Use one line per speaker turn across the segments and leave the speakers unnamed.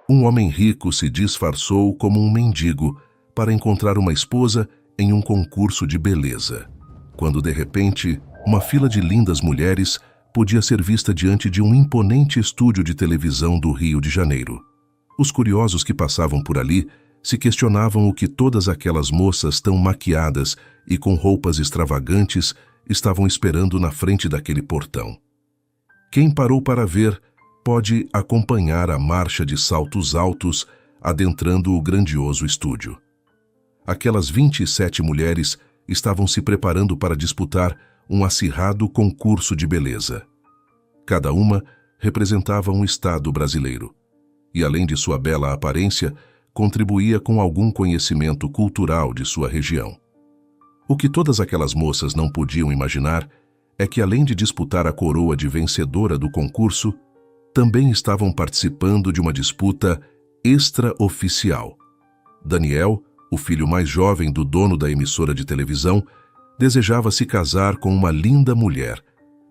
Um homem rico se disfarçou como um mendigo para encontrar uma esposa em um concurso de beleza, quando de repente uma fila de lindas mulheres podia ser vista diante de um imponente estúdio de televisão do Rio de Janeiro. Os curiosos que passavam por ali se questionavam o que todas aquelas moças tão maquiadas e com roupas extravagantes estavam esperando na frente daquele portão. Quem parou para ver pode acompanhar a marcha de saltos altos adentrando o grandioso estúdio. Aquelas 27 mulheres estavam se preparando para disputar um acirrado concurso de beleza. Cada uma representava um estado brasileiro, e além de sua bela aparência, contribuía com algum conhecimento cultural de sua região. O que todas aquelas moças não podiam imaginar é que, além de disputar a coroa de vencedora do concurso, também estavam participando de uma disputa extraoficial. Daniel, o filho mais jovem do dono da emissora de televisão, desejava se casar com uma linda mulher,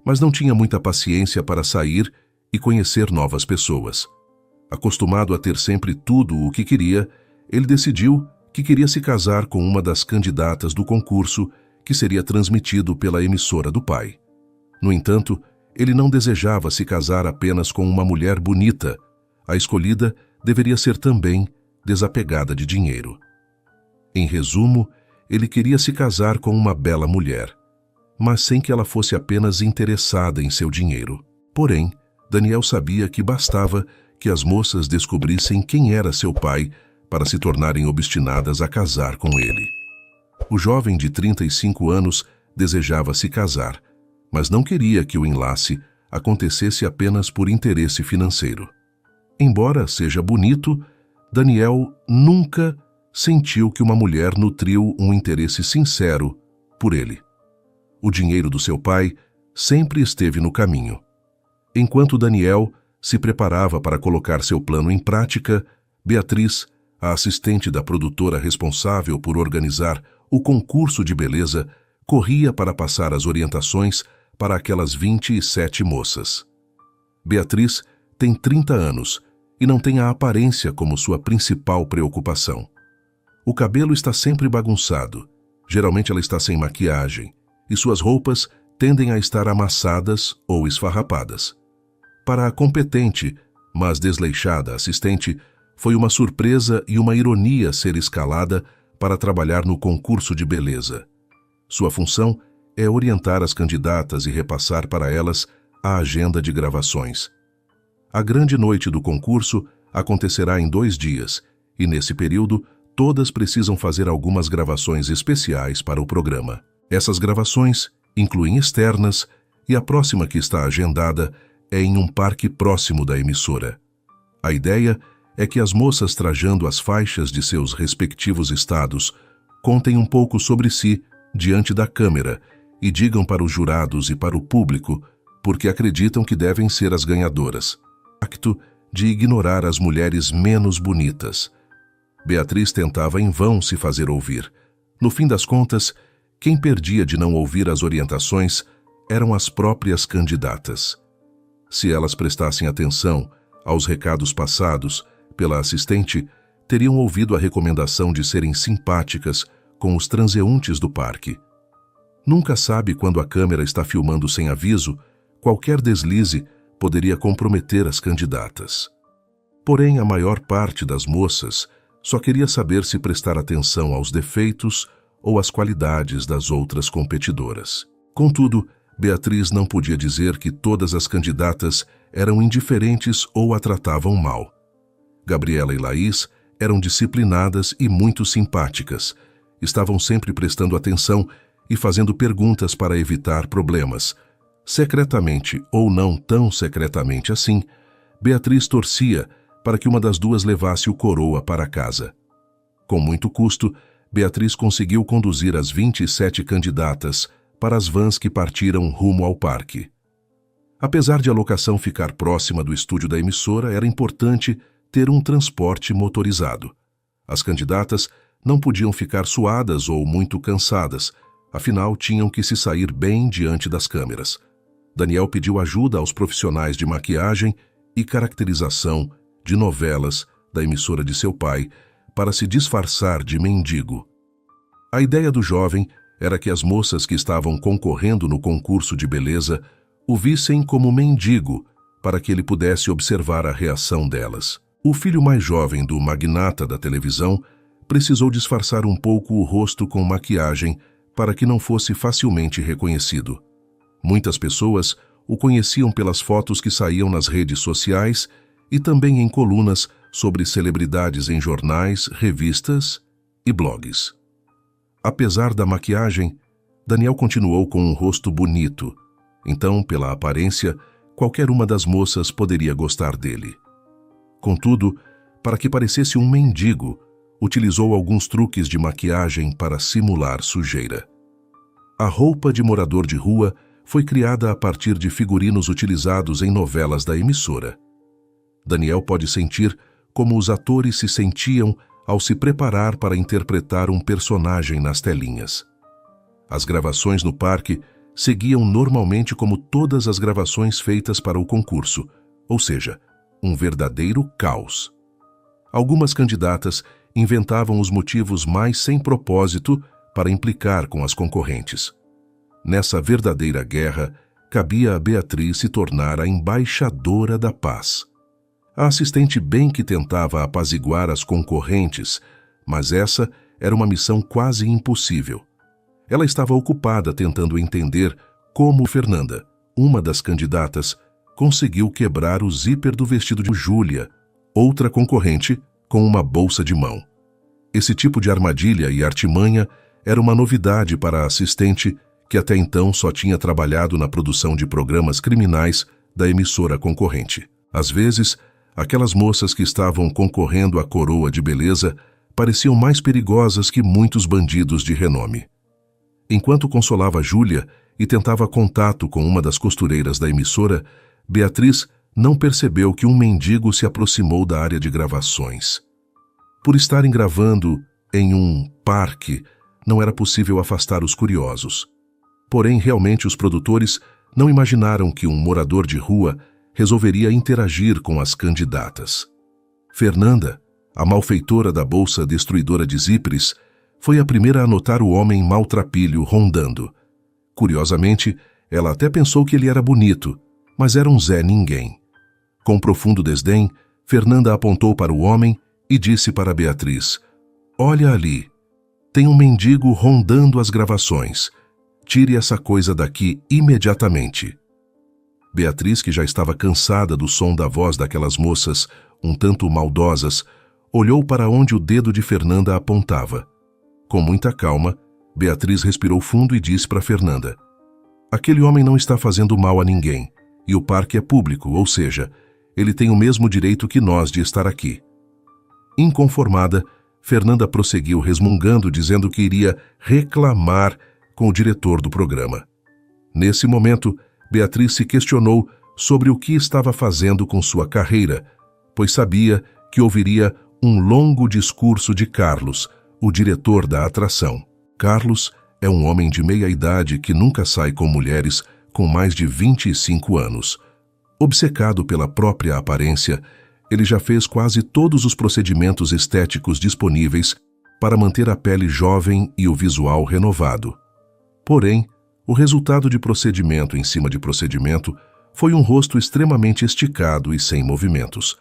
mas não tinha muita paciência para sair e conhecer novas pessoas. Acostumado a ter sempre tudo o que queria, ele decidiu que queria se casar com uma das candidatas do concurso que seria transmitido pela emissora do pai. No entanto, ele não desejava se casar apenas com uma mulher bonita. A escolhida deveria ser também desapegada de dinheiro. Em resumo, ele queria se casar com uma bela mulher, mas sem que ela fosse apenas interessada em seu dinheiro. Porém, Daniel sabia que bastava que as moças descobrissem quem era seu pai para se tornarem obstinadas a casar com ele. O jovem de 35 anos desejava se casar, mas não queria que o enlace acontecesse apenas por interesse financeiro. Embora seja bonito, Daniel nunca sentiu que uma mulher nutriu um interesse sincero por ele. O dinheiro do seu pai sempre esteve no caminho. Enquanto Daniel se preparava para colocar seu plano em prática, Beatriz, a assistente da produtora responsável por organizar o concurso de beleza, corria para passar as orientações para aquelas 27 moças. Beatriz tem 30 anos e não tem a aparência como sua principal preocupação. O cabelo está sempre bagunçado, geralmente ela está sem maquiagem, e suas roupas tendem a estar amassadas ou esfarrapadas. Para a competente, mas desleixada assistente, foi uma surpresa e uma ironia ser escalada para trabalhar no concurso de beleza. Sua função é orientar as candidatas e repassar para elas a agenda de gravações. A grande noite do concurso acontecerá em 2 dias, e nesse período todas precisam fazer algumas gravações especiais para o programa. Essas gravações incluem externas, e a próxima que está agendada é em um parque próximo da emissora. A ideia é que as moças trajando as faixas de seus respectivos estados contem um pouco sobre si diante da câmera e digam para os jurados e para o público porque acreditam que devem ser as ganhadoras. Acto de ignorar as mulheres menos bonitas. Beatriz tentava em vão se fazer ouvir. No fim das contas, quem perdia de não ouvir as orientações eram as próprias candidatas. Se elas prestassem atenção aos recados passados pela assistente, teriam ouvido a recomendação de serem simpáticas com os transeuntes do parque. Nunca sabe quando a câmera está filmando sem aviso, qualquer deslize poderia comprometer as candidatas. Porém, a maior parte das moças só queria saber se prestar atenção aos defeitos ou às qualidades das outras competidoras. Contudo, Beatriz não podia dizer que todas as candidatas eram indiferentes ou a tratavam mal. Gabriela e Laís eram disciplinadas e muito simpáticas. Estavam sempre prestando atenção e fazendo perguntas para evitar problemas. Secretamente ou não tão secretamente assim, Beatriz torcia para que uma das duas levasse o coroa para casa. Com muito custo, Beatriz conseguiu conduzir as 27 candidatas para as vans que partiram rumo ao parque. Apesar de a locação ficar próxima do estúdio da emissora, era importante ter um transporte motorizado. As candidatas não podiam ficar suadas ou muito cansadas, afinal tinham que se sair bem diante das câmeras. Daniel pediu ajuda aos profissionais de maquiagem e caracterização de novelas da emissora de seu pai, para se disfarçar de mendigo. A ideia do jovem era que as moças que estavam concorrendo no concurso de beleza o vissem como mendigo, para que ele pudesse observar a reação delas. O filho mais jovem do magnata da televisão precisou disfarçar um pouco o rosto com maquiagem para que não fosse facilmente reconhecido. Muitas pessoas o conheciam pelas fotos que saíam nas redes sociais e também em colunas sobre celebridades em jornais, revistas e blogs. Apesar da maquiagem, Daniel continuou com um rosto bonito, então, pela aparência, qualquer uma das moças poderia gostar dele. Contudo, para que parecesse um mendigo, utilizou alguns truques de maquiagem para simular sujeira. A roupa de morador de rua foi criada a partir de figurinos utilizados em novelas da emissora. Daniel pode sentir como os atores se sentiam ao se preparar para interpretar um personagem nas telinhas. As gravações no parque seguiam normalmente como todas as gravações feitas para o concurso, ou seja, um verdadeiro caos. Algumas candidatas inventavam os motivos mais sem propósito para implicar com as concorrentes. Nessa verdadeira guerra, cabia a Beatriz se tornar a embaixadora da paz. A assistente bem que tentava apaziguar as concorrentes, mas essa era uma missão quase impossível. Ela estava ocupada tentando entender como Fernanda, uma das candidatas, conseguiu quebrar o zíper do vestido de Júlia, outra concorrente, com uma bolsa de mão. Esse tipo de armadilha e artimanha era uma novidade para a assistente, que até então só tinha trabalhado na produção de programas criminais da emissora concorrente. Às vezes, aquelas moças que estavam concorrendo à coroa de beleza pareciam mais perigosas que muitos bandidos de renome. Enquanto consolava Júlia e tentava contato com uma das costureiras da emissora, Beatriz não percebeu que um mendigo se aproximou da área de gravações. Por estarem gravando em um parque, não era possível afastar os curiosos. Porém, realmente os produtores não imaginaram que um morador de rua resolveria interagir com as candidatas. Fernanda, a malfeitora da bolsa destruidora de zíperes, foi a primeira a notar o homem maltrapilho rondando. Curiosamente, ela até pensou que ele era bonito, mas era um Zé Ninguém. Com profundo desdém, Fernanda apontou para o homem e disse para Beatriz: "Olha ali, tem um mendigo rondando as gravações. Tire essa coisa daqui imediatamente." Beatriz, que já estava cansada do som da voz daquelas moças, um tanto maldosas, olhou para onde o dedo de Fernanda apontava. Com muita calma, Beatriz respirou fundo e disse para Fernanda: "Aquele homem não está fazendo mal a ninguém, e o parque é público, ou seja, ele tem o mesmo direito que nós de estar aqui." Inconformada, Fernanda prosseguiu resmungando, dizendo que iria reclamar com o diretor do programa. Nesse momento, Beatriz se questionou sobre o que estava fazendo com sua carreira, pois sabia que ouviria um longo discurso de Carlos, o diretor da atração. Carlos é um homem de meia idade que nunca sai com mulheres com mais de 25 anos. Obcecado pela própria aparência, ele já fez quase todos os procedimentos estéticos disponíveis para manter a pele jovem e o visual renovado. Porém, o resultado de procedimento em cima de procedimento foi um rosto extremamente esticado e sem movimentos.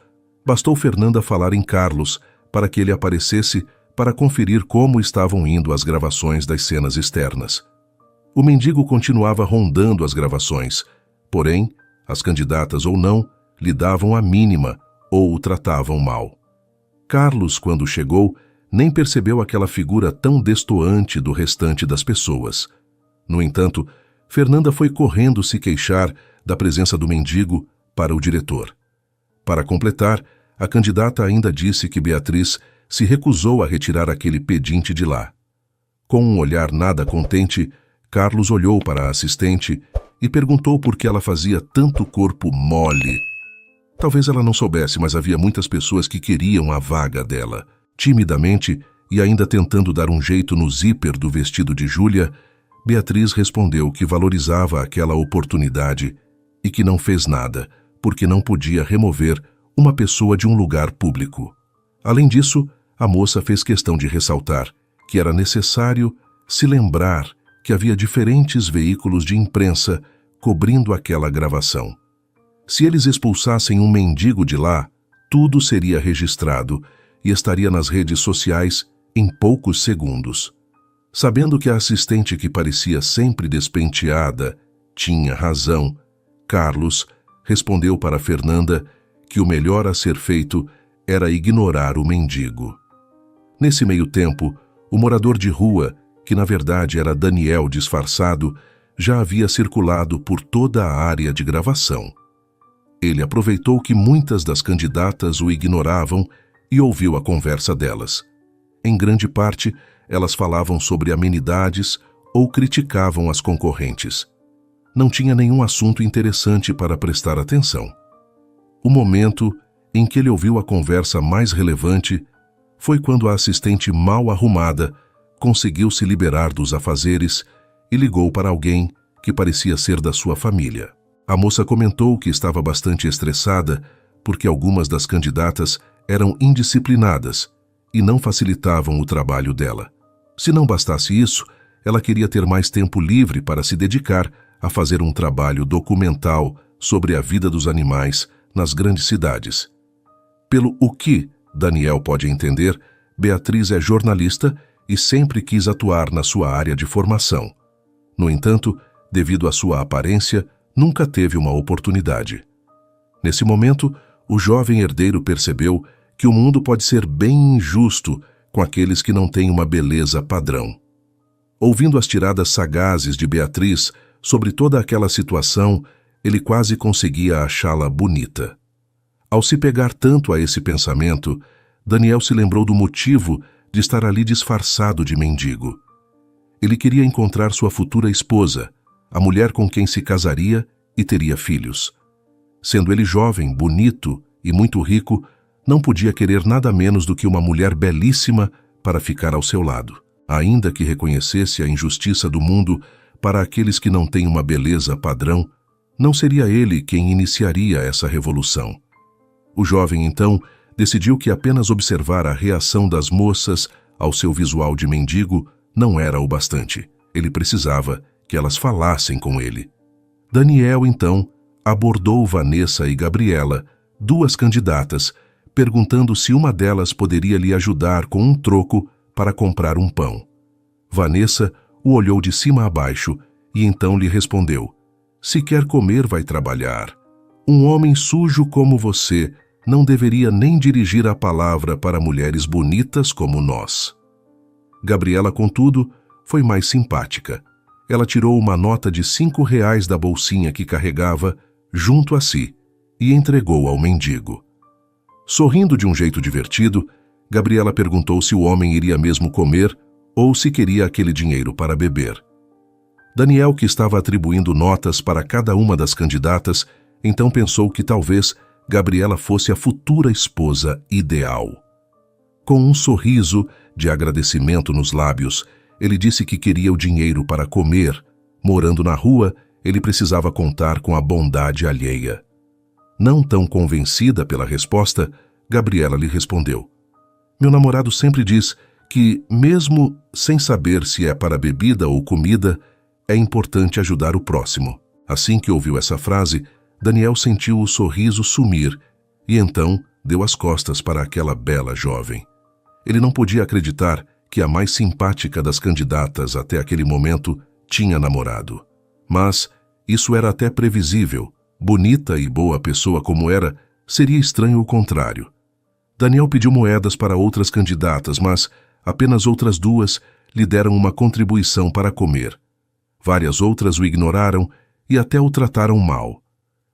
Bastou Fernanda falar em Carlos para que ele aparecesse para conferir como estavam indo as gravações das cenas externas. O mendigo continuava rondando as gravações, porém, as candidatas ou não, lhe davam a mínima ou o tratavam mal. Carlos, quando chegou, nem percebeu aquela figura tão destoante do restante das pessoas. No entanto, Fernanda foi correndo se queixar da presença do mendigo para o diretor. Para completar, a candidata ainda disse que Beatriz se recusou a retirar aquele pedinte de lá. Com um olhar nada contente, Carlos olhou para a assistente e perguntou por que ela fazia tanto corpo mole. Talvez ela não soubesse, mas havia muitas pessoas que queriam a vaga dela. Timidamente, e ainda tentando dar um jeito no zíper do vestido de Júlia, Beatriz respondeu que valorizava aquela oportunidade e que não fez nada, porque não podia remover uma pessoa de um lugar público. Além disso, a moça fez questão de ressaltar que era necessário se lembrar que havia diferentes veículos de imprensa cobrindo aquela gravação. Se eles expulsassem um mendigo de lá, tudo seria registrado e estaria nas redes sociais em poucos segundos. Sabendo que a assistente, que parecia sempre despenteada, tinha razão, Carlos respondeu para Fernanda que o melhor a ser feito era ignorar o mendigo. Nesse meio tempo, o morador de rua, que na verdade era Daniel disfarçado, já havia circulado por toda a área de gravação. Ele aproveitou que muitas das candidatas o ignoravam e ouviu a conversa delas. Em grande parte, elas falavam sobre amenidades ou criticavam as concorrentes. Não tinha nenhum assunto interessante para prestar atenção. O momento em que ele ouviu a conversa mais relevante foi quando a assistente mal arrumada conseguiu se liberar dos afazeres e ligou para alguém que parecia ser da sua família. A moça comentou que estava bastante estressada porque algumas das candidatas eram indisciplinadas e não facilitavam o trabalho dela. Se não bastasse isso, ela queria ter mais tempo livre para se dedicar a fazer um trabalho documental sobre a vida dos animais nas grandes cidades. Pelo o que Daniel pode entender, Beatriz é jornalista e sempre quis atuar na sua área de formação. No entanto, devido à sua aparência, nunca teve uma oportunidade. Nesse momento, o jovem herdeiro percebeu que o mundo pode ser bem injusto com aqueles que não têm uma beleza padrão. Ouvindo as tiradas sagazes de Beatriz sobre toda aquela situação, ele quase conseguia achá-la bonita. Ao se pegar tanto a esse pensamento, Daniel se lembrou do motivo de estar ali disfarçado de mendigo. Ele queria encontrar sua futura esposa, a mulher com quem se casaria e teria filhos. Sendo ele jovem, bonito e muito rico, não podia querer nada menos do que uma mulher belíssima para ficar ao seu lado. Ainda que reconhecesse a injustiça do mundo para aqueles que não têm uma beleza padrão, não seria ele quem iniciaria essa revolução. O jovem, então, decidiu que apenas observar a reação das moças ao seu visual de mendigo não era o bastante. Ele precisava que elas falassem com ele. Daniel, então, abordou Vanessa e Gabriela, duas candidatas, perguntando se uma delas poderia lhe ajudar com um troco para comprar um pão. Vanessa o olhou de cima a baixo e então lhe respondeu: "Se quer comer, vai trabalhar. Um homem sujo como você não deveria nem dirigir a palavra para mulheres bonitas como nós." Gabriela, contudo, foi mais simpática. Ela tirou uma nota de R$ 5 da bolsinha que carregava junto a si e entregou ao mendigo. Sorrindo de um jeito divertido, Gabriela perguntou se o homem iria mesmo comer ou se queria aquele dinheiro para beber. Daniel, que estava atribuindo notas para cada uma das candidatas, então pensou que talvez Gabriela fosse a futura esposa ideal. Com um sorriso de agradecimento nos lábios, ele disse que queria o dinheiro para comer. Morando na rua, ele precisava contar com a bondade alheia. Não tão convencida pela resposta, Gabriela lhe respondeu: "Meu namorado sempre diz que, mesmo sem saber se é para bebida ou comida, é importante ajudar o próximo." Assim que ouviu essa frase, Daniel sentiu o sorriso sumir e então deu as costas para aquela bela jovem. Ele não podia acreditar que a mais simpática das candidatas até aquele momento tinha namorado. Mas isso era até previsível. Bonita e boa pessoa como era, seria estranho o contrário. Daniel pediu moedas para outras candidatas, mas apenas outras duas lhe deram uma contribuição para comer. Várias outras o ignoraram e até o trataram mal.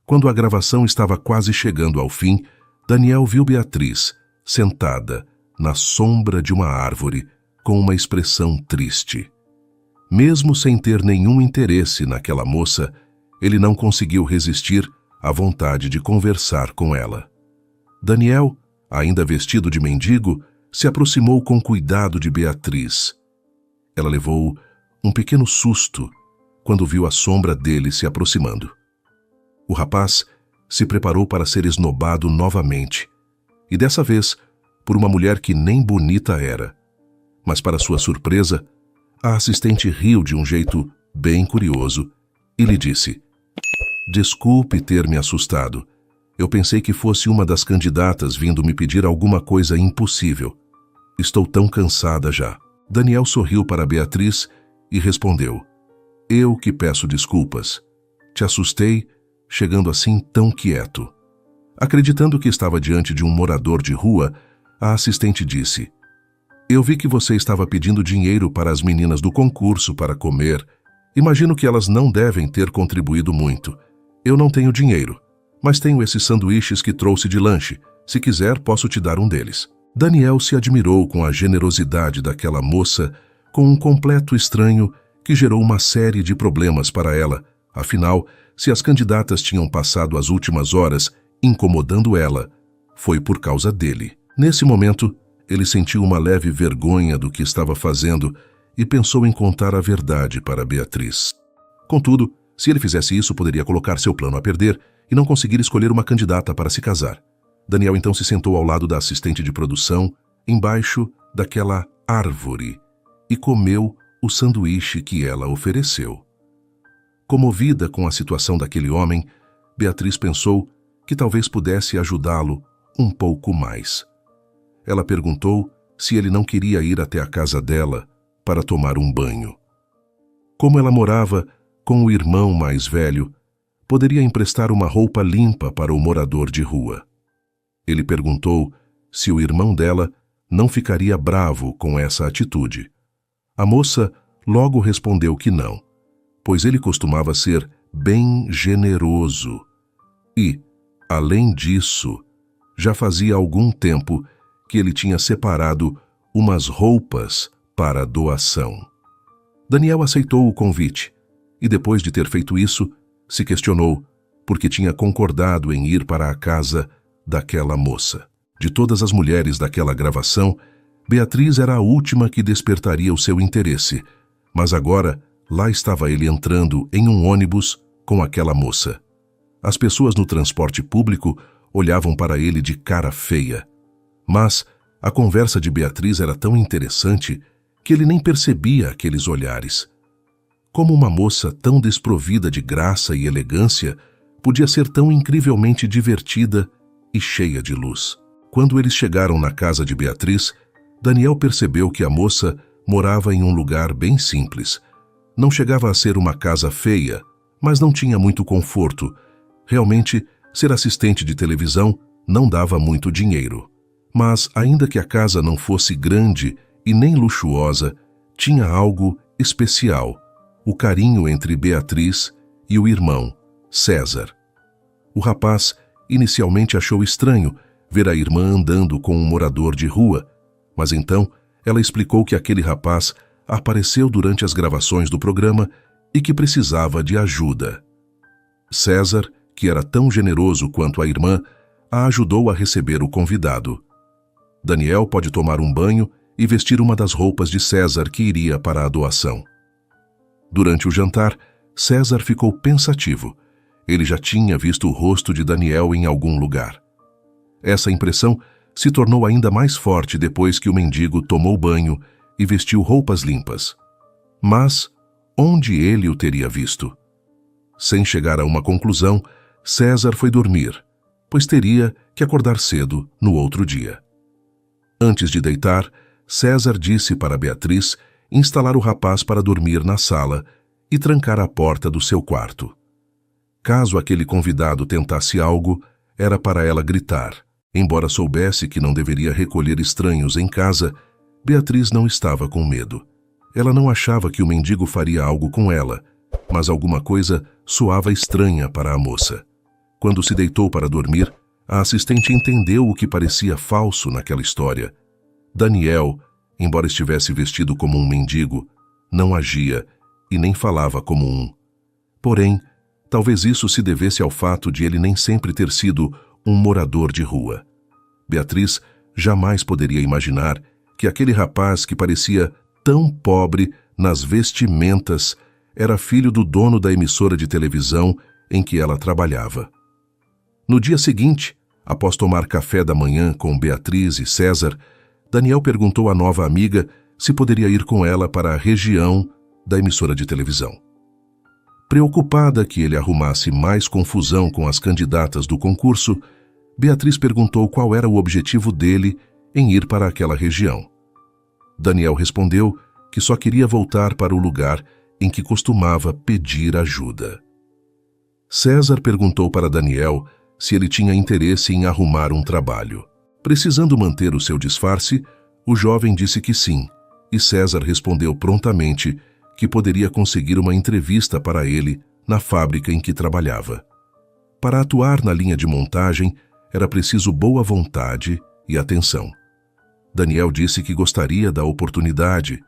Quando a gravação estava quase chegando ao fim, Daniel viu Beatriz, sentada na sombra de uma árvore, com uma expressão triste. Mesmo sem ter nenhum interesse naquela moça, ele não conseguiu resistir à vontade de conversar com ela. Daniel, ainda vestido de mendigo, se aproximou com cuidado de Beatriz. Ela levou um pequeno susto quando viu a sombra dele se aproximando. O rapaz se preparou para ser esnobado novamente, e dessa vez por uma mulher que nem bonita era. Mas, para sua surpresa, a assistente riu de um jeito bem curioso e lhe disse: "Desculpe ter me assustado. Eu pensei que fosse uma das candidatas vindo me pedir alguma coisa impossível. Estou tão cansada já." Daniel sorriu para Beatriz e respondeu: "Eu que peço desculpas. Te assustei, chegando assim tão quieto." Acreditando que estava diante de um morador de rua, a assistente disse: "Eu vi que você estava pedindo dinheiro para as meninas do concurso para comer. Imagino que elas não devem ter contribuído muito. Eu não tenho dinheiro, mas tenho esses sanduíches que trouxe de lanche. Se quiser, posso te dar um deles." Daniel se admirou com a generosidade daquela moça, com um completo estranho que gerou uma série de problemas para ela. Afinal, se as candidatas tinham passado as últimas horas incomodando ela, foi por causa dele. Nesse momento, ele sentiu uma leve vergonha do que estava fazendo e pensou em contar a verdade para Beatriz. Contudo, se ele fizesse isso, poderia colocar seu plano a perder e não conseguir escolher uma candidata para se casar. Daniel então se sentou ao lado da assistente de produção, embaixo daquela árvore, e comeu o sanduíche que ela ofereceu. Comovida com a situação daquele homem, Beatriz pensou que talvez pudesse ajudá-lo um pouco mais. Ela perguntou se ele não queria ir até a casa dela para tomar um banho. Como ela morava com o irmão mais velho, poderia emprestar uma roupa limpa para o morador de rua. Ele perguntou se o irmão dela não ficaria bravo com essa atitude. A moça logo respondeu que não, pois ele costumava ser bem generoso. E, além disso, já fazia algum tempo que ele tinha separado umas roupas para doação. Daniel aceitou o convite e, depois de ter feito isso, se questionou porque tinha concordado em ir para a casa daquela moça. De todas as mulheres daquela gravação, Beatriz era a última que despertaria o seu interesse, mas agora lá estava ele entrando em um ônibus com aquela moça. As pessoas no transporte público olhavam para ele de cara feia, mas a conversa de Beatriz era tão interessante que ele nem percebia aqueles olhares. Como uma moça tão desprovida de graça e elegância podia ser tão incrivelmente divertida e cheia de luz? Quando eles chegaram na casa de Beatriz, Daniel percebeu que a moça morava em um lugar bem simples. Não chegava a ser uma casa feia, mas não tinha muito conforto. Realmente, ser assistente de televisão não dava muito dinheiro. Mas, ainda que a casa não fosse grande e nem luxuosa, tinha algo especial: o carinho entre Beatriz e o irmão, César. O rapaz inicialmente achou estranho ver a irmã andando com um morador de rua, mas então ela explicou que aquele rapaz apareceu durante as gravações do programa e que precisava de ajuda. César, que era tão generoso quanto a irmã, a ajudou a receber o convidado. Daniel pode tomar um banho e vestir uma das roupas de César que iria para a doação. Durante o jantar, César ficou pensativo. Ele já tinha visto o rosto de Daniel em algum lugar. Essa impressão se tornou ainda mais forte depois que o mendigo tomou banho e vestiu roupas limpas. Mas onde ele o teria visto? Sem chegar a uma conclusão, César foi dormir, pois teria que acordar cedo no outro dia. Antes de deitar, César disse para Beatriz instalar o rapaz para dormir na sala e trancar a porta do seu quarto. Caso aquele convidado tentasse algo, era para ela gritar. Embora soubesse que não deveria recolher estranhos em casa, Beatriz não estava com medo. Ela não achava que o mendigo faria algo com ela, mas alguma coisa soava estranha para a moça. Quando se deitou para dormir, a assistente entendeu o que parecia falso naquela história. Daniel, embora estivesse vestido como um mendigo, não agia e nem falava como um. Porém, talvez isso se devesse ao fato de ele nem sempre ter sido um morador de rua. Beatriz jamais poderia imaginar que aquele rapaz que parecia tão pobre nas vestimentas era filho do dono da emissora de televisão em que ela trabalhava. No dia seguinte, Após tomar café da manhã com Beatriz e César, Daniel perguntou à nova amiga se poderia ir com ela para a região da emissora de televisão. Preocupada que ele arrumasse mais confusão com as candidatas do concurso, Beatriz perguntou qual era o objetivo dele em ir para aquela região. Daniel respondeu que só queria voltar para o lugar em que costumava pedir ajuda. César perguntou para Daniel se ele tinha interesse em arrumar um trabalho. Precisando manter o seu disfarce, o jovem disse que sim, e César respondeu prontamente que poderia conseguir uma entrevista para ele na fábrica em que trabalhava. Para atuar na linha de montagem, era preciso boa vontade e atenção. Daniel disse que gostaria da oportunidade,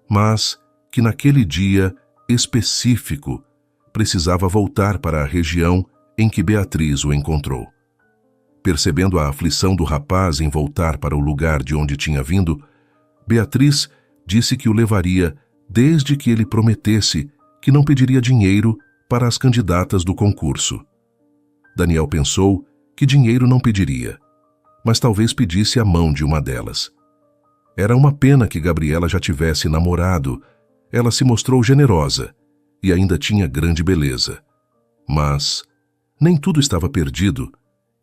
mas que naquele dia específico precisava voltar para a região em que Beatriz o encontrou. Percebendo a aflição do rapaz em voltar para o lugar de onde tinha vindo, Beatriz disse que o levaria desde que ele prometesse que não pediria dinheiro para as candidatas do concurso. Daniel pensou que dinheiro não pediria, mas talvez pedisse a mão de uma delas. Era uma pena que Gabriela já tivesse namorado. Ela se mostrou generosa e ainda tinha grande beleza. Mas nem tudo estava perdido.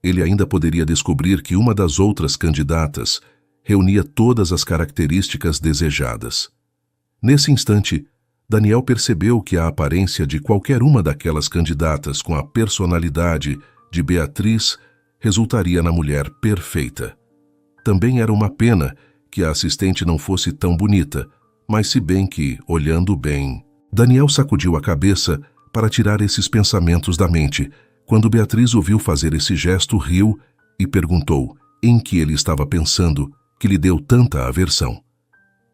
Ele ainda poderia descobrir que uma das outras candidatas reunia todas as características desejadas. Nesse instante, Daniel percebeu que a aparência de qualquer uma daquelas candidatas com a personalidade de Beatriz resultaria na mulher perfeita. Também era uma pena que a assistente não fosse tão bonita, mas se bem que, olhando bem... Daniel sacudiu a cabeça para tirar esses pensamentos da mente. Quando Beatriz o viu fazer esse gesto, riu e perguntou em que ele estava pensando que lhe deu tanta aversão.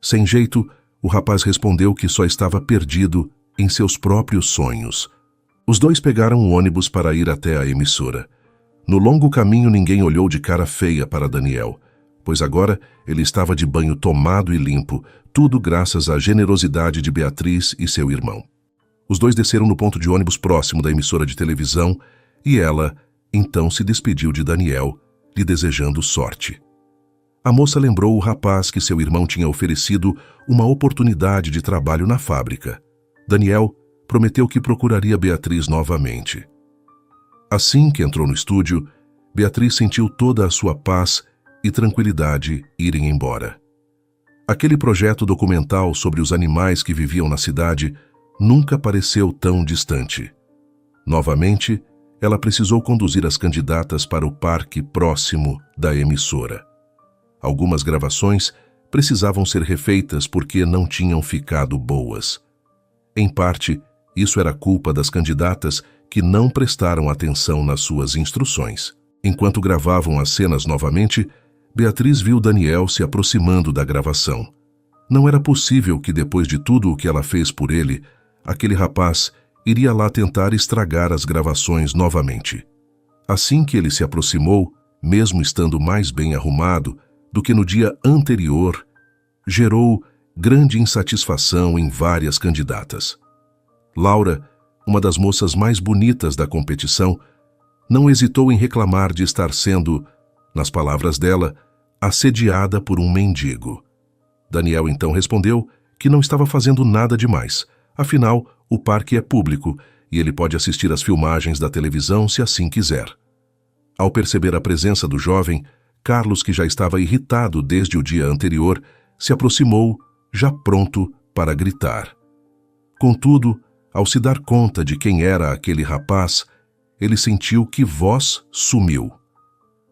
Sem jeito, o rapaz respondeu que só estava perdido em seus próprios sonhos. Os dois pegaram um ônibus para ir até a emissora. No longo caminho, ninguém olhou de cara feia para Daniel, pois agora ele estava de banho tomado e limpo, tudo graças à generosidade de Beatriz e seu irmão. Os dois desceram no ponto de ônibus próximo da emissora de televisão e ela, então, se despediu de Daniel, lhe desejando sorte. A moça lembrou o rapaz que seu irmão tinha oferecido uma oportunidade de trabalho na fábrica. Daniel prometeu que procuraria Beatriz novamente. Assim que entrou no estúdio, Beatriz sentiu toda a sua paz e tranquilidade irem embora. Aquele projeto documental sobre os animais que viviam na cidade nunca pareceu tão distante. Novamente, ela precisou conduzir as candidatas para o parque próximo da emissora. Algumas gravações precisavam ser refeitas porque não tinham ficado boas. Em parte, isso era culpa das candidatas que não prestaram atenção nas suas instruções. Enquanto gravavam as cenas novamente, Beatriz viu Daniel se aproximando da gravação. Não era possível que, depois de tudo o que ela fez por ele, aquele rapaz iria lá tentar estragar as gravações novamente. Assim que ele se aproximou, mesmo estando mais bem arrumado do que no dia anterior, gerou grande insatisfação em várias candidatas. Laura, uma das moças mais bonitas da competição, não hesitou em reclamar de estar sendo, nas palavras dela, assediada por um mendigo. Daniel então respondeu que não estava fazendo nada demais. Afinal, o parque é público e ele pode assistir às filmagens da televisão se assim quiser. Ao perceber a presença do jovem, Carlos, que já estava irritado desde o dia anterior, se aproximou, já pronto para gritar. Contudo, ao se dar conta de quem era aquele rapaz, ele sentiu que voz sumiu.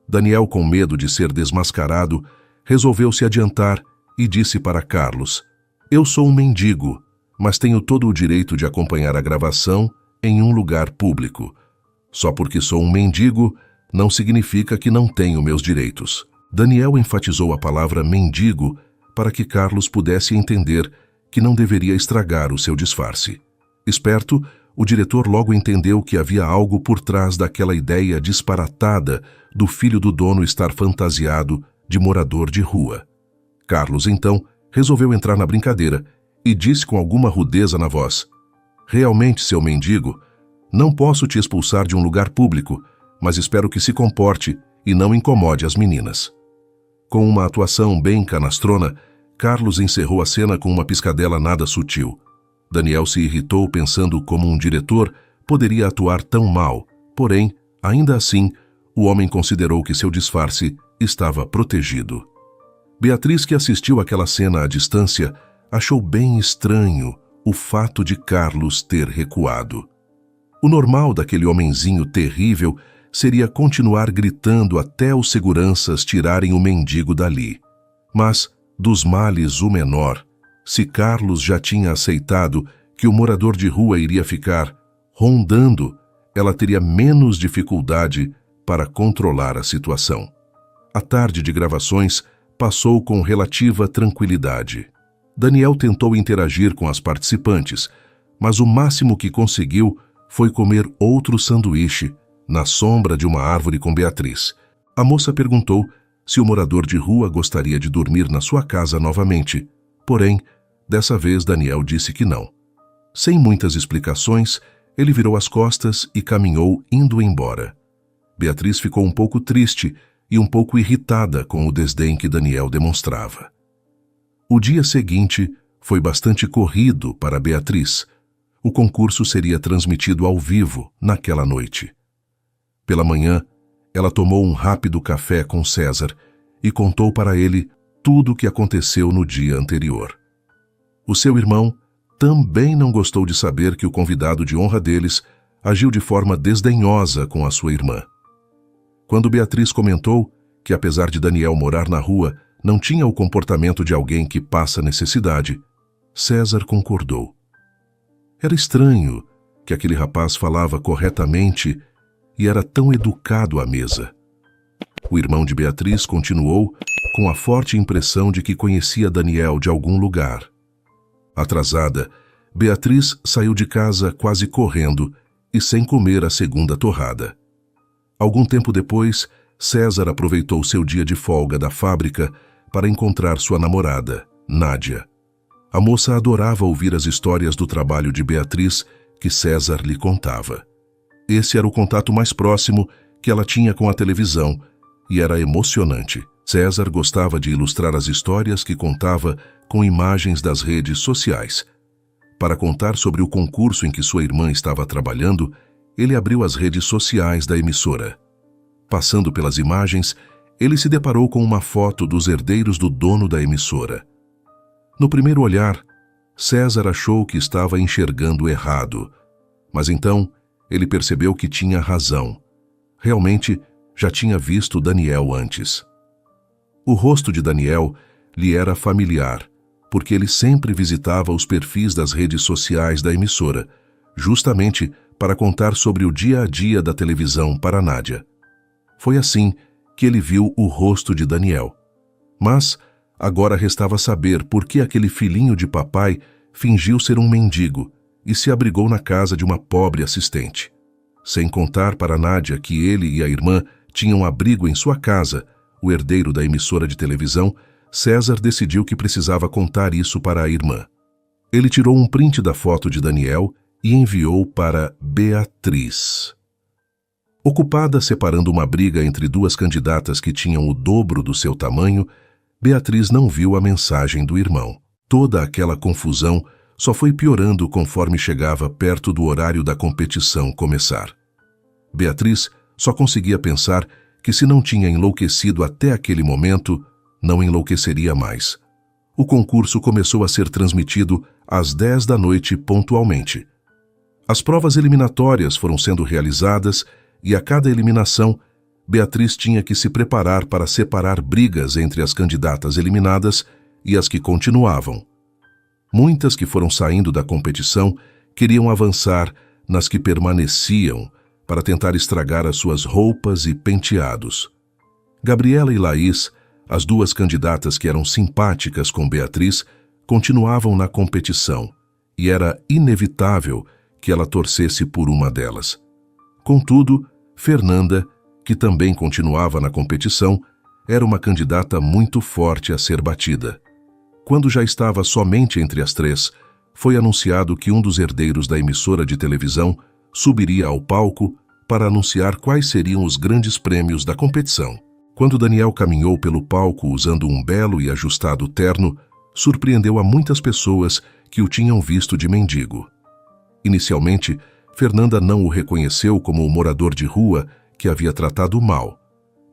Daniel, com medo de ser desmascarado, resolveu se adiantar e disse para Carlos: "Eu sou um mendigo, mas tenho todo o direito de acompanhar a gravação em um lugar público. Só porque sou um mendigo, não significa que não tenho meus direitos." Daniel enfatizou a palavra mendigo para que Carlos pudesse entender que não deveria estragar o seu disfarce. Esperto, o diretor logo entendeu que havia algo por trás daquela ideia disparatada do filho do dono estar fantasiado de morador de rua. Carlos, então, resolveu entrar na brincadeira e disse com alguma rudeza na voz: "Realmente, seu mendigo, não posso te expulsar de um lugar público, mas espero que se comporte e não incomode as meninas. Com uma atuação bem canastrona, Carlos encerrou a cena com uma piscadela nada sutil. Daniel se irritou pensando como um diretor poderia atuar tão mal, porém, ainda assim, o homem considerou que seu disfarce estava protegido. Beatriz, que assistiu àquela cena à distância, achou bem estranho o fato de Carlos ter recuado. O normal daquele homenzinho terrível seria continuar gritando até os seguranças tirarem o mendigo dali. Mas, dos males o menor, se Carlos já tinha aceitado que o morador de rua iria ficar rondando, ela teria menos dificuldade para controlar a situação. A tarde de gravações passou com relativa tranquilidade. Daniel tentou interagir com as participantes, mas o máximo que conseguiu foi comer outro sanduíche na sombra de uma árvore com Beatriz. A moça perguntou se o morador de rua gostaria de dormir na sua casa novamente, porém, dessa vez Daniel disse que não. Sem muitas explicações, ele virou as costas e caminhou indo embora. Beatriz ficou um pouco triste e um pouco irritada com o desdém que Daniel demonstrava. O dia seguinte foi bastante corrido para Beatriz. O concurso seria transmitido ao vivo naquela noite. Pela manhã, ela tomou um rápido café com César e contou para ele tudo o que aconteceu no dia anterior. O seu irmão também não gostou de saber que o convidado de honra deles agiu de forma desdenhosa com a sua irmã. Quando Beatriz comentou que, apesar de Daniel morar na rua, não tinha o comportamento de alguém que passa necessidade, César concordou. Era estranho que aquele rapaz falava corretamente e era tão educado à mesa. O irmão de Beatriz continuou com a forte impressão de que conhecia Daniel de algum lugar. Atrasada, Beatriz saiu de casa quase correndo e sem comer a segunda torrada. Algum tempo depois, César aproveitou seu dia de folga da fábrica para encontrar sua namorada, Nádia. A moça adorava ouvir as histórias do trabalho de Beatriz que César lhe contava. Esse era o contato mais próximo que ela tinha com a televisão e era emocionante. César gostava de ilustrar as histórias que contava com imagens das redes sociais. Para contar sobre o concurso em que sua irmã estava trabalhando, ele abriu as redes sociais da emissora. Passando pelas imagens, ele se deparou com uma foto dos herdeiros do dono da emissora. No primeiro olhar, César achou que estava enxergando errado, mas então ele percebeu que tinha razão. Realmente, já tinha visto Daniel antes. O rosto de Daniel lhe era familiar, porque ele sempre visitava os perfis das redes sociais da emissora, justamente para contar sobre o dia a dia da televisão para Nádia. Foi assim que ele viu o rosto de Daniel. Mas agora restava saber por que aquele filhinho de papai fingiu ser um mendigo e se abrigou na casa de uma pobre assistente. Sem contar para Nádia que ele e a irmã tinham abrigo em sua casa, o herdeiro da emissora de televisão, César decidiu que precisava contar isso para a irmã. Ele tirou um print da foto de Daniel e enviou para Beatriz. Ocupada separando uma briga entre duas candidatas que tinham o dobro do seu tamanho, Beatriz não viu a mensagem do irmão. Toda aquela confusão só foi piorando conforme chegava perto do horário da competição começar. Beatriz só conseguia pensar que se não tinha enlouquecido até aquele momento, não enlouqueceria mais. O concurso começou a ser transmitido às 10 da noite pontualmente. As provas eliminatórias foram sendo realizadas e a cada eliminação, Beatriz tinha que se preparar para separar brigas entre as candidatas eliminadas e as que continuavam. Muitas que foram saindo da competição queriam avançar nas que permaneciam para tentar estragar as suas roupas e penteados. Gabriela e Laís, as duas candidatas que eram simpáticas com Beatriz, continuavam na competição e era inevitável que ela torcesse por uma delas. Contudo, Fernanda, que também continuava na competição, era uma candidata muito forte a ser batida. Quando já estava somente entre as três, foi anunciado que um dos herdeiros da emissora de televisão subiria ao palco para anunciar quais seriam os grandes prêmios da competição. Quando Daniel caminhou pelo palco usando um belo e ajustado terno, surpreendeu a muitas pessoas que o tinham visto de mendigo. Inicialmente, Fernanda não o reconheceu como o morador de rua que havia tratado mal,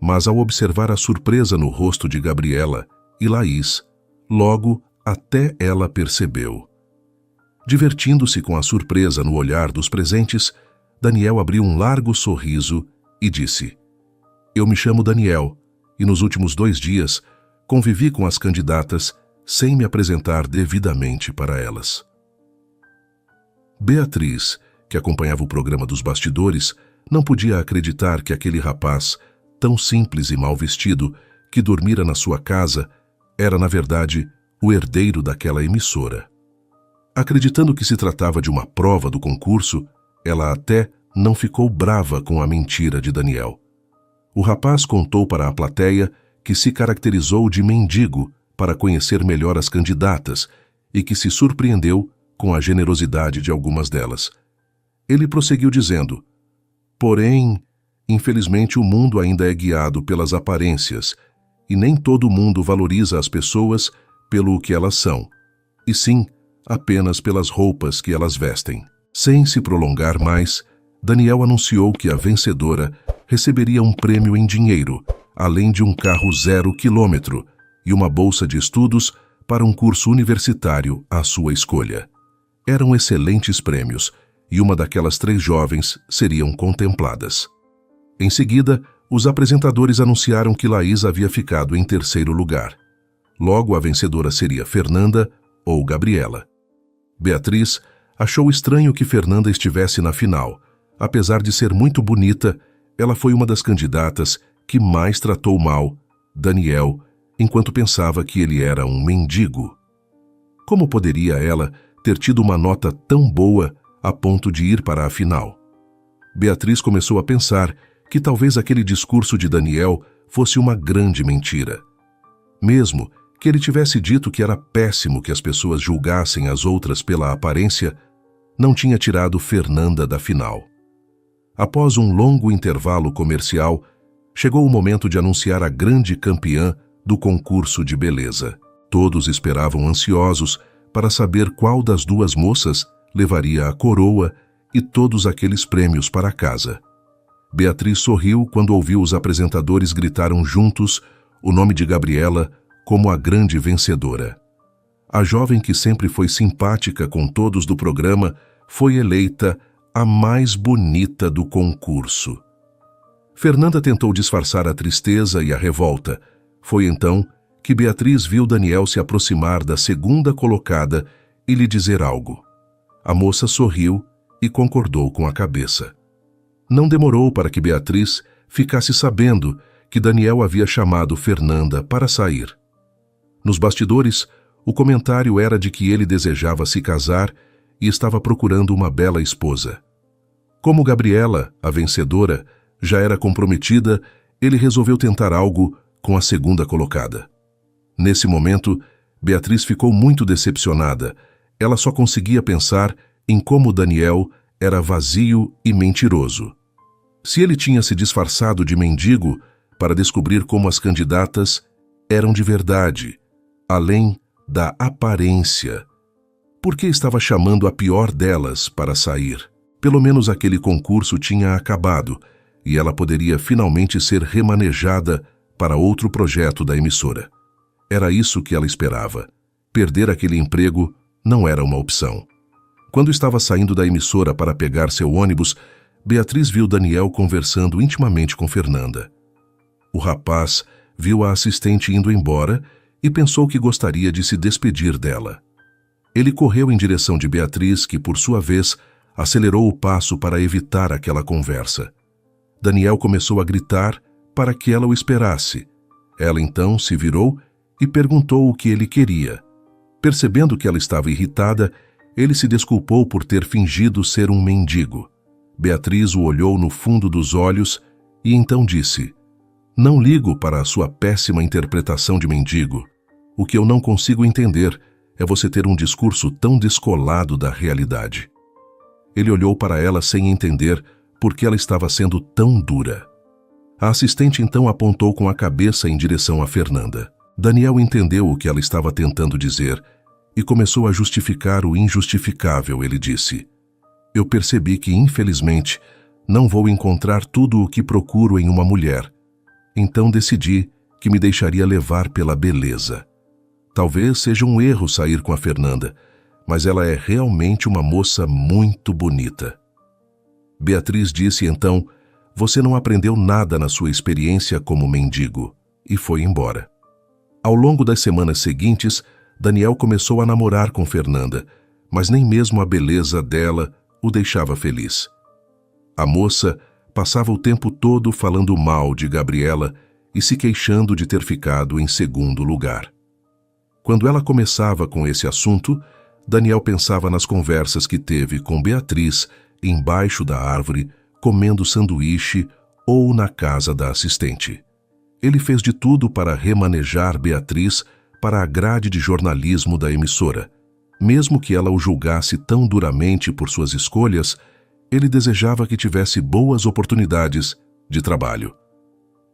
mas ao observar a surpresa no rosto de Gabriela e Laís, logo até ela percebeu. Divertindo-se com a surpresa no olhar dos presentes, Daniel abriu um largo sorriso e disse: "Eu me chamo Daniel e nos últimos 2 dias convivi com as candidatas sem me apresentar devidamente para elas." Beatriz, que acompanhava o programa dos bastidores, não podia acreditar que aquele rapaz, tão simples e mal vestido, que dormira na sua casa, era, na verdade, o herdeiro daquela emissora. Acreditando que se tratava de uma prova do concurso, ela até não ficou brava com a mentira de Daniel. O rapaz contou para a plateia que se caracterizou de mendigo para conhecer melhor as candidatas e que se surpreendeu com a generosidade de algumas delas. Ele prosseguiu dizendo: "Porém, infelizmente o mundo ainda é guiado pelas aparências e nem todo mundo valoriza as pessoas pelo que elas são, e sim apenas pelas roupas que elas vestem." Sem se prolongar mais, Daniel anunciou que a vencedora receberia um prêmio em dinheiro, além de um carro 0 quilômetro e uma bolsa de estudos para um curso universitário à sua escolha. Eram excelentes prêmios, e uma daquelas 3 jovens seriam contempladas. Em seguida, os apresentadores anunciaram que Laís havia ficado em 3º lugar. Logo, a vencedora seria Fernanda ou Gabriela. Beatriz achou estranho que Fernanda estivesse na final. Apesar de ser muito bonita, ela foi uma das candidatas que mais tratou mal Daniel, enquanto pensava que ele era um mendigo. Como poderia ela ter tido uma nota tão boa a ponto de ir para a final? Beatriz começou a pensar que talvez aquele discurso de Daniel fosse uma grande mentira. Mesmo que ele tivesse dito que era péssimo que as pessoas julgassem as outras pela aparência, não tinha tirado Fernanda da final. Após um longo intervalo comercial, chegou o momento de anunciar a grande campeã do concurso de beleza. Todos esperavam ansiosos para saber qual das 2 moças levaria a coroa e todos aqueles prêmios para casa. Beatriz sorriu quando ouviu os apresentadores gritaram juntos o nome de Gabriela como a grande vencedora. A jovem que sempre foi simpática com todos do programa foi eleita a mais bonita do concurso. Fernanda tentou disfarçar a tristeza e a revolta. Foi então que Beatriz viu Daniel se aproximar da 2ª colocada e lhe dizer algo. A moça sorriu e concordou com a cabeça. Não demorou para que Beatriz ficasse sabendo que Daniel havia chamado Fernanda para sair. Nos bastidores, o comentário era de que ele desejava se casar e estava procurando uma bela esposa. Como Gabriela, a vencedora, já era comprometida, ele resolveu tentar algo com a 2ª colocada. Nesse momento, Beatriz ficou muito decepcionada. Ela só conseguia pensar em como Daniel era vazio e mentiroso. Se ele tinha se disfarçado de mendigo para descobrir como as candidatas eram de verdade, além da aparência, por que estava chamando a pior delas para sair? Pelo menos aquele concurso tinha acabado e ela poderia finalmente ser remanejada para outro projeto da emissora. Era isso que ela esperava. Perder aquele emprego não era uma opção. Quando estava saindo da emissora para pegar seu ônibus, Beatriz viu Daniel conversando intimamente com Fernanda. O rapaz viu a assistente indo embora e pensou que gostaria de se despedir dela. Ele correu em direção de Beatriz, que, por sua vez, acelerou o passo para evitar aquela conversa. Daniel começou a gritar para que ela o esperasse. Ela então se virou e perguntou o que ele queria. Percebendo que ela estava irritada, ele se desculpou por ter fingido ser um mendigo. Beatriz o olhou no fundo dos olhos e então disse: "Não ligo para a sua péssima interpretação de mendigo. O que eu não consigo entender é você ter um discurso tão descolado da realidade." Ele olhou para ela sem entender por que ela estava sendo tão dura. A assistente então apontou com a cabeça em direção a Fernanda. Daniel entendeu o que ela estava tentando dizer e começou a justificar o injustificável. Ele disse: "Eu percebi que, infelizmente, não vou encontrar tudo o que procuro em uma mulher. Então decidi que me deixaria levar pela beleza. Talvez seja um erro sair com a Fernanda, mas ela é realmente uma moça muito bonita." Beatriz disse então: "Você não aprendeu nada na sua experiência como mendigo", e foi embora. Ao longo das semanas seguintes, Daniel começou a namorar com Fernanda, mas nem mesmo a beleza dela o deixava feliz. A moça passava o tempo todo falando mal de Gabriela e se queixando de ter ficado em segundo lugar. Quando ela começava com esse assunto, Daniel pensava nas conversas que teve com Beatriz embaixo da árvore, comendo sanduíche ou na casa da assistente. Ele fez de tudo para remanejar Beatriz para a grade de jornalismo da emissora. Mesmo que ela o julgasse tão duramente por suas escolhas, ele desejava que tivesse boas oportunidades de trabalho.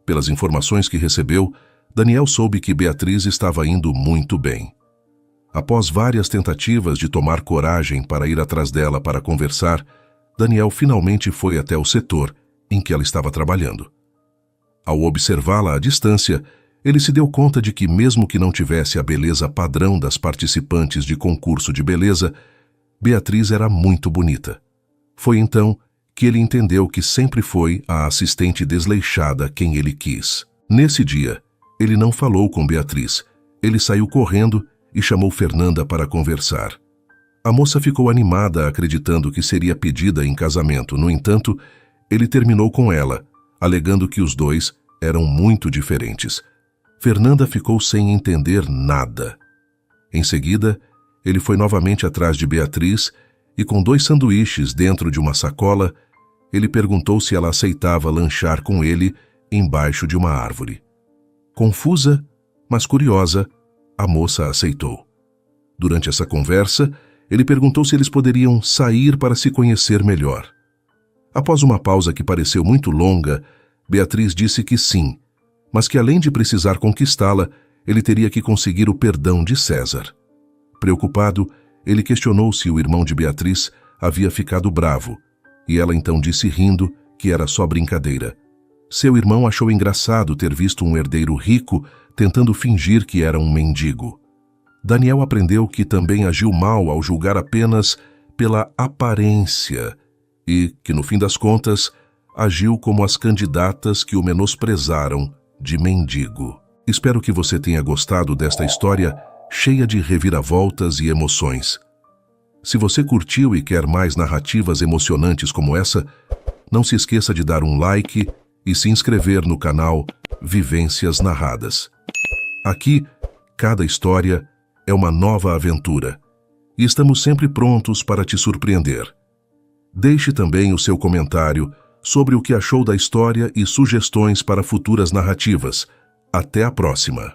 Pelas informações que recebeu, Daniel soube que Beatriz estava indo muito bem. Após várias tentativas de tomar coragem para ir atrás dela para conversar, Daniel finalmente foi até o setor em que ela estava trabalhando. Ao observá-la à distância, ele se deu conta de que, mesmo que não tivesse a beleza padrão das participantes de concurso de beleza, Beatriz era muito bonita. Foi então que ele entendeu que sempre foi a assistente desleixada quem ele quis. Nesse dia, ele não falou com Beatriz. Ele saiu correndo e chamou Fernanda para conversar. A moça ficou animada, acreditando que seria pedida em casamento. No entanto, ele terminou com ela, alegando que os dois eram muito diferentes. Fernanda ficou sem entender nada. Em seguida, ele foi novamente atrás de Beatriz e, com 2 sanduíches dentro de uma sacola, ele perguntou se ela aceitava lanchar com ele embaixo de uma árvore. Confusa, mas curiosa, a moça aceitou. Durante essa conversa, ele perguntou se eles poderiam sair para se conhecer melhor. Após uma pausa que pareceu muito longa, Beatriz disse que sim, mas que além de precisar conquistá-la, ele teria que conseguir o perdão de César. Preocupado, ele questionou se o irmão de Beatriz havia ficado bravo, e ela então disse rindo que era só brincadeira. Seu irmão achou engraçado ter visto um herdeiro rico tentando fingir que era um mendigo. Daniel aprendeu que também agiu mal ao julgar apenas pela aparência e que, no fim das contas, agiu como as candidatas que o menosprezaram de mendigo. Espero que você tenha gostado desta história cheia de reviravoltas e emoções. Se você curtiu e quer mais narrativas emocionantes como essa, não se esqueça de dar um like e se inscrever no canal Vivências Narradas. Aqui, cada história é uma nova aventura e estamos sempre prontos para te surpreender. Deixe também o seu comentário sobre o que achou da história e sugestões para futuras narrativas. Até a próxima!